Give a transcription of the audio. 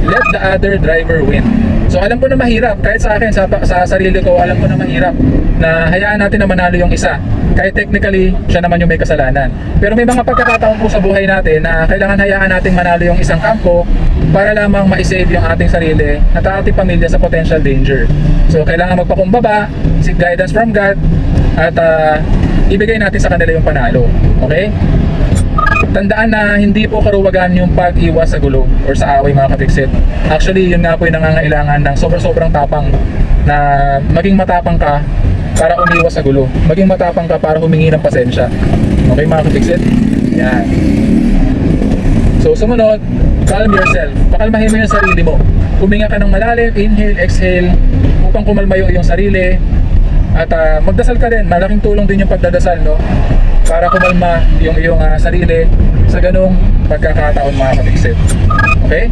let the other driver win. So alam ko na mahirap, kahit sa akin, sa sarili ko, alam ko na mahirap na hayaan natin na manalo yung isa. Kahit technically, siya naman yung may kasalanan. Pero may mga pagkakataon po sa buhay natin na kailangan hayaan natin manalo yung isang kampo para lamang ma-save yung ating sarili at ating pamilya sa potential danger. So kailangan magpakumbaba, seek guidance from God, at ibigay natin sa kanila yung panalo. Okay? Tandaan na hindi po karuwagan yung pag-iwas sa gulo or sa away, mga ka-fixit. Actually, yun nga po yung nangangailangan ng sobrang tapang, na maging matapang ka para umiwas sa gulo. Maging matapang ka para humingi ng pasensya. Okay, mga ka-fixit? Yan. So sumunod, calm yourself. Pakalmahin mo yung sarili mo. Huminga ka ng malalim, inhale, exhale, upang kumalma yung sarili. At magdasal ka din. Malaking tulong din yung pagdadasal, no? Para kumalma yung iyong sarili sa ganung pagkakataon, mga ka-fixit. Okay?